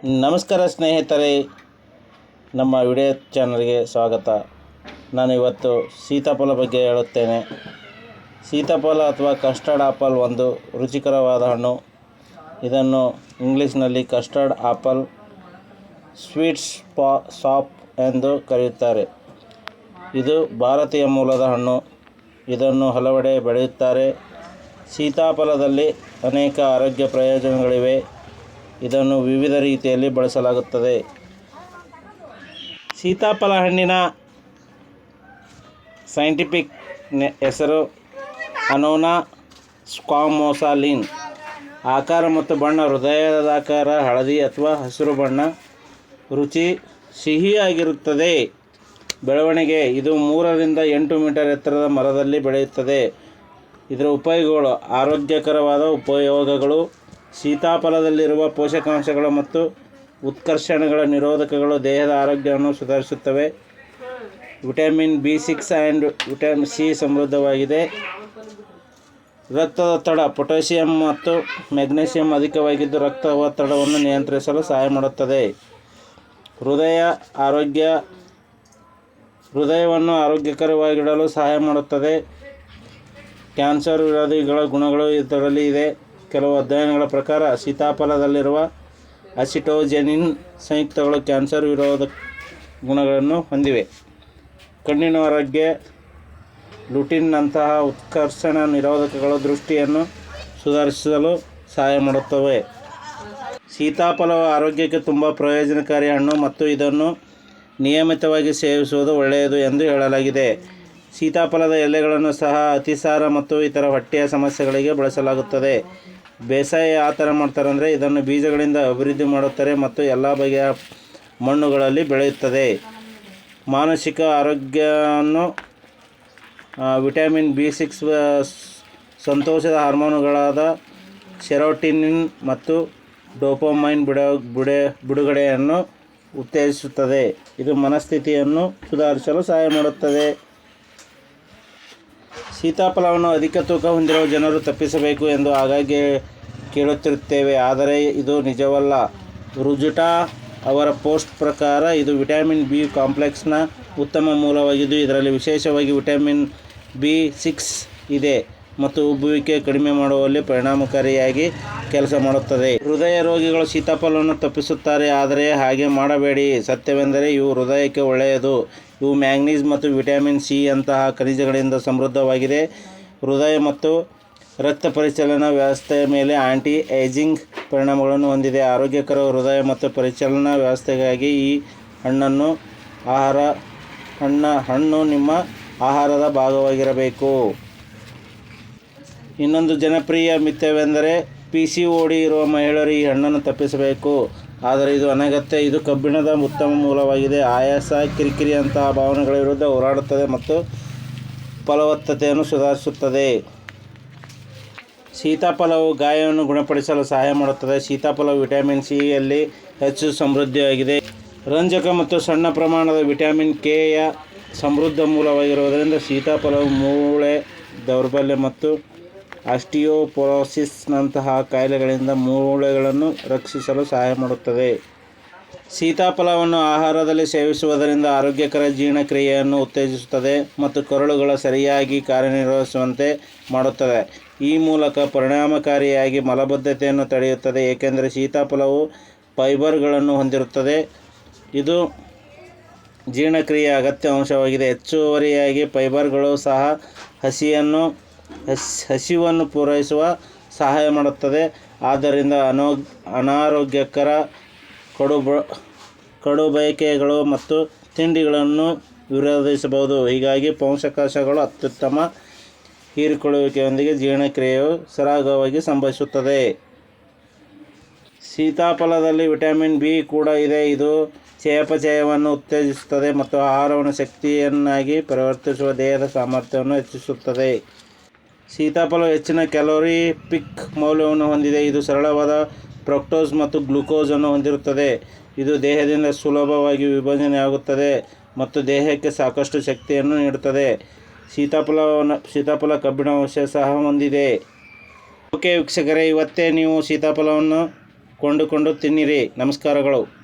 ನಮಸ್ಕಾರ ಸ್ನೇಹಿತರೆ, ನಮ್ಮ ವಿಡಿಯೋ ಚಾನಲ್ಗೆ ಸ್ವಾಗತ. ನಾನು ಇವತ್ತು ಸೀತಾಫಲ ಬಗ್ಗೆ ಹೇಳುತ್ತೇನೆ. ಸೀತಾಫಲ ಅಥವಾ ಕಸ್ಟರ್ಡ್ ಆಪಲ್ ಒಂದು ರುಚಿಕರವಾದ ಹಣ್ಣು. ಇದನ್ನು ಇಂಗ್ಲೀಷ್ನಲ್ಲಿ ಕಸ್ಟರ್ಡ್ ಆಪಲ್, ಸ್ವೀಟ್ ಸಾಪ್ ಎಂದು ಕರೆಯುತ್ತಾರೆ. ಇದು ಭಾರತೀಯ ಮೂಲದ ಹಣ್ಣು. ಇದನ್ನು ಹಲವೆಡೆ ಬೆಳೆಯುತ್ತಾರೆ. ಸೀತಾಫಲದಲ್ಲಿ ಅನೇಕ ಆರೋಗ್ಯ ಪ್ರಯೋಜನಗಳಿವೆ. ಇದನ್ನು ವಿವಿಧ ರೀತಿಯಲ್ಲಿ ಬಳಸಲಾಗುತ್ತದೆ. ಸೀತಾಫಲ ಹಣ್ಣಿನ ಸೈಂಟಿಫಿಕ್ ಹೆಸರು ಅನೋನಾ ಸ್ಕ್ವಾಮೋಸಾ. ಆಕಾರ ಮತ್ತು ಬಣ್ಣ ಹೃದಯದಾಕಾರ, ಹಳದಿ ಅಥವಾ ಹಸಿರು ಬಣ್ಣ. ರುಚಿ ಸಿಹಿಯಾಗಿರುತ್ತದೆ. ಬೆಳವಣಿಗೆ ಇದು 3 ರಿಂದ 8 ಮೀಟರ್ ಎತ್ತರದ ಮರದಲ್ಲಿ ಬೆಳೆಯುತ್ತದೆ. ಇದರ ಉಪಯೋಗಗಳು: ಆರೋಗ್ಯಕರವಾದ ಉಪಯೋಗಗಳು. ಸೀತಾಫಲದಲ್ಲಿರುವ ಪೋಷಕಾಂಶಗಳು ಮತ್ತು ಉತ್ಕರ್ಷಣಗಳ ನಿರೋಧಕಗಳು ದೇಹದ ಆರೋಗ್ಯವನ್ನು ಸುಧಾರಿಸುತ್ತವೆ. Vitamin B6 and vitamin C ಸಮೃದ್ಧವಾಗಿದೆ. ರಕ್ತದೊತ್ತಡ: ಪೊಟ್ಯಾಷಿಯಂ ಮತ್ತು ಮೆಗ್ನೀಷಿಯಂ ಅಧಿಕವಾಗಿದ್ದು ರಕ್ತ ಒತ್ತಡವನ್ನು ನಿಯಂತ್ರಿಸಲು ಸಹಾಯ ಮಾಡುತ್ತದೆ. ಹೃದಯವನ್ನು ಆರೋಗ್ಯಕರವಾಗಿಡಲು ಸಹಾಯ ಮಾಡುತ್ತದೆ. ಕ್ಯಾನ್ಸರ್ ವಿರೋಧಿಗಳ ಗುಣಗಳು ಇದರಲ್ಲಿ ಇದೆ. ಕೆಲವು ಅಧ್ಯಯನಗಳ ಪ್ರಕಾರ ಸೀತಾಫಲದಲ್ಲಿರುವ ಅಸಿಟೋಜೆನಿನ್ ಸಂಯುಕ್ತಗಳು ಕ್ಯಾನ್ಸರ್ ವಿರೋಧಕ ಗುಣಗಳನ್ನು ಹೊಂದಿವೆ. ಕಣ್ಣಿನ ಆರೋಗ್ಯ: ಲುಟಿನ್ನಂತಹ ಉತ್ಕರ್ಷಣ ನಿರೋಧಕಗಳು ದೃಷ್ಟಿಯನ್ನು ಸುಧಾರಿಸಲು ಸಹಾಯ ಮಾಡುತ್ತವೆ. ಸೀತಾಫಲವು ಆರೋಗ್ಯಕ್ಕೆ ತುಂಬ ಪ್ರಯೋಜನಕಾರಿ ಹಣ್ಣು ಮತ್ತು ಇದನ್ನು ನಿಯಮಿತವಾಗಿ ಸೇವಿಸುವುದು ಒಳ್ಳೆಯದು ಎಂದು ಹೇಳಲಾಗಿದೆ. ಸೀತಾಫಲದ ಎಲೆಗಳನ್ನು ಸಹ ಅತಿಸಾರ ಮತ್ತು ಇತರ ಹೊಟ್ಟೆಯ ಸಮಸ್ಯೆಗಳಿಗೆ ಬಳಸಲಾಗುತ್ತದೆ. ಬೇಸಾಯ ಯಾವ ಥರ ಮಾಡ್ತಾರೆ ಅಂದರೆ, ಇದನ್ನು ಬೀಜಗಳಿಂದ ಅಭಿವೃದ್ಧಿ ಮಾಡುತ್ತಾರೆ ಮತ್ತು ಎಲ್ಲ ಬಗೆಯ ಮಣ್ಣುಗಳಲ್ಲಿ ಬೆಳೆಯುತ್ತದೆ. ಮಾನಸಿಕ ಆರೋಗ್ಯವನ್ನು ವಿಟಮಿನ್ B6 ಸಂತೋಷದ ಹಾರ್ಮೋನುಗಳಾದ ಸೆರೋಟೋನಿನ್ ಮತ್ತು ಡೋಪಮೈನ್ ಬಿಡುಗಡೆಯನ್ನು ಉತ್ತೇಜಿಸುತ್ತದೆ. ಇದು ಮನಸ್ಥಿತಿಯನ್ನು ಸುಧಾರಿಸಲು ಸಹಾಯ ಮಾಡುತ್ತದೆ. ಸೀತಾಫಲವನ್ನು ಅಧಿಕ ತೂಕ ಹೊಂದಿರುವ ಜನರು ತಪ್ಪಿಸಬೇಕು ಎಂದು ಆಗಾಗ್ಗೆ ಕೇಳುತ್ತಿರುತ್ತೇವೆ, ಆದರೆ ಇದು ನಿಜವಲ್ಲ. ರುಜುಟಾ ಅವರ ಪೋಸ್ಟ್ ಪ್ರಕಾರ ಇದು ವಿಟಮಿನ್ B ಕಾಂಪ್ಲೆಕ್ಸ್ನ ಉತ್ತಮ ಮೂಲವಾಗಿದ್ದು ಇದರಲ್ಲಿ ವಿಶೇಷವಾಗಿ ವಿಟಮಿನ್ B6 ಇದೆ ಮತ್ತು ಉಬ್ಬುವಿಕೆ ಕಡಿಮೆ ಮಾಡುವಲ್ಲಿ ಪರಿಣಾಮಕಾರಿಯಾಗಿ ಕೆಲಸ ಮಾಡುತ್ತದೆ. ಹೃದಯ ರೋಗಿಗಳು ಸೀತಾಫಲವನ್ನು ತಪ್ಪಿಸುತ್ತಾರೆ, ಆದರೆ ಹಾಗೆ ಮಾಡಬೇಡಿ. ಸತ್ಯವೆಂದರೆ ಇವು ಹೃದಯಕ್ಕೆ ಒಳ್ಳೆಯದು. ಇವು ಮ್ಯಾಂಗನೀಸ್ ಮತ್ತು ವಿಟಮಿನ್ C ಯಂತಹ ಖನಿಜಗಳಿಂದ ಸಮೃದ್ಧವಾಗಿದೆ. ಹೃದಯ ಮತ್ತು ರಕ್ತ ಪರಿಚಲನಾ ವ್ಯವಸ್ಥೆಯ ಮೇಲೆ ಆಂಟಿ ಏಜಿಂಗ್ ಪರಿಣಾಮಗಳನ್ನು ಹೊಂದಿದೆ. ಆರೋಗ್ಯಕರ ಹೃದಯ ಮತ್ತು ಪರಿಚಲನಾ ವ್ಯವಸ್ಥೆಗಾಗಿ ಈ ಹಣ್ಣು ನಿಮ್ಮ ಆಹಾರದ ಭಾಗವಾಗಿರಬೇಕು. ಇನ್ನೊಂದು ಜನಪ್ರಿಯ ಮಿಥ್ಯವೆಂದರೆ PCOD ಇರುವ ಮಹಿಳೆಯರು ಈ ಹಣ್ಣನ್ನು ತಪ್ಪಿಸಬೇಕು, ಆದರೆ ಇದು ಅನಗತ್ಯ. ಇದು ಕಬ್ಬಿಣದ ಉತ್ತಮ ಮೂಲವಾಗಿದೆ. ಆಯಾಸ, ಕಿರಿಕಿರಿಯಂತಹ ಭಾವನೆಗಳ ವಿರುದ್ಧ ಹೋರಾಡುತ್ತದೆ ಮತ್ತು ಫಲವತ್ತತೆಯನ್ನು ಸುಧಾರಿಸುತ್ತದೆ. ಸೀತಾಫಲವು ಗಾಯವನ್ನು ಗುಣಪಡಿಸಲು ಸಹಾಯ ಮಾಡುತ್ತದೆ. ಸೀತಾಫಲವು ವಿಟಮಿನ್ C ಯಲ್ಲಿ ಹೆಚ್ಚು ಸಮೃದ್ಧವಾಗಿದೆ. ರಂಜಕ ಮತ್ತು ಸಣ್ಣ ಪ್ರಮಾಣದ ವಿಟಮಿನ್ K ಯ ಸಮೃದ್ಧ ಮೂಲವಾಗಿರುವುದರಿಂದ ಸೀತಾಫಲವು ಮೂಳೆ ದೌರ್ಬಲ್ಯ ಮತ್ತು ಆಸ್ಟಿಯೋಪೊರೋಸಿಸ್ನಂತಹ ಕಾಯಿಲೆಗಳಿಂದ ಮೂಳೆಗಳನ್ನು ರಕ್ಷಿಸಲು ಸಹಾಯ ಮಾಡುತ್ತದೆ. ಸೀತಾಫಲವನ್ನು ಆಹಾರದಲ್ಲಿ ಸೇವಿಸುವುದರಿಂದ ಆರೋಗ್ಯಕರ ಜೀರ್ಣಕ್ರಿಯೆಯನ್ನು ಉತ್ತೇಜಿಸುತ್ತದೆ ಮತ್ತು ಕರುಳುಗಳು ಸರಿಯಾಗಿ ಕಾರ್ಯನಿರ್ವಹಿಸುವಂತೆ ಮಾಡುತ್ತದೆ. ಈ ಮೂಲಕ ಪರಿಣಾಮಕಾರಿಯಾಗಿ ಮಲಬದ್ಧತೆಯನ್ನು ತಡೆಯುತ್ತದೆ, ಏಕೆಂದರೆ ಸೀತಾಫಲವು ಫೈಬರ್ಗಳನ್ನು ಹೊಂದಿರುತ್ತದೆ. ಇದು ಜೀರ್ಣಕ್ರಿಯೆಯ ಅಗತ್ಯ ಅಂಶವಾಗಿದೆ. ಹೆಚ್ಚುವರಿಯಾಗಿ ಫೈಬರ್ಗಳು ಸಹ ಹಸಿವನ್ನು ಪೂರೈಸುವ ಸಹಾಯ ಮಾಡುತ್ತದೆ. ಆದ್ದರಿಂದ ಅನಾರೋಗ್ಯಕರ ಕಡುಬಯಕೆಗಳು ಮತ್ತು ತಿಂಡಿಗಳನ್ನು ವಿರೋಧಿಸಬಹುದು. ಹೀಗಾಗಿ ಪೋಷಕಾಂಶಗಳು ಅತ್ಯುತ್ತಮ ಹೀರಿಕೊಳ್ಳುವಿಕೆಯೊಂದಿಗೆ ಜೀರ್ಣಕ್ರಿಯೆಯು ಸರಾಗವಾಗಿ ಸಂಭವಿಸುತ್ತದೆ. ಸೀತಾಫಲದಲ್ಲಿ ವಿಟಮಿನ್ B ಕೂಡ ಇದೆ. ಇದು ಚಯಾಪಚಯವನ್ನು ಉತ್ತೇಜಿಸುತ್ತದೆ ಮತ್ತು ಆಹಾರವನ್ನು ಶಕ್ತಿಯನ್ನಾಗಿ ಪರಿವರ್ತಿಸುವ ದೇಹದ ಸಾಮರ್ಥ್ಯವನ್ನು ಹೆಚ್ಚಿಸುತ್ತದೆ. ಸೀತಾಫಲವು ಹೆಚ್ಚಿನ ಕ್ಯಾಲೋರಿಫಿಕ್ ಮೌಲ್ಯವನ್ನು ಹೊಂದಿದೆ. ಇದು ಸರಳವಾದ ಫ್ರಕ್ಟೋಸ್ ಮತ್ತು ಗ್ಲೂಕೋಸ್ ಅನ್ನು ಹೊಂದಿರುತ್ತದೆ. ಇದು ದೇಹದಿಂದ ಸುಲಭವಾಗಿ ವಿಭಜನೆಯಾಗುತ್ತದೆ ಮತ್ತು ದೇಹಕ್ಕೆ ಸಾಕಷ್ಟು ಶಕ್ತಿಯನ್ನು ನೀಡುತ್ತದೆ. ಸೀತಾಫಲ ಕಬ್ಬಿಣಾಂಶ ಸಹ ಹೊಂದಿದೆ. ಓಕೆ ವೀಕ್ಷಕರೇ, ಇವತ್ತೇ ನೀವು ಸೀತಾಫಲವನ್ನು ಕೊಂಡುಕೊಂಡು ತಿನ್ನಿರಿ. ನಮಸ್ಕಾರಗಳು.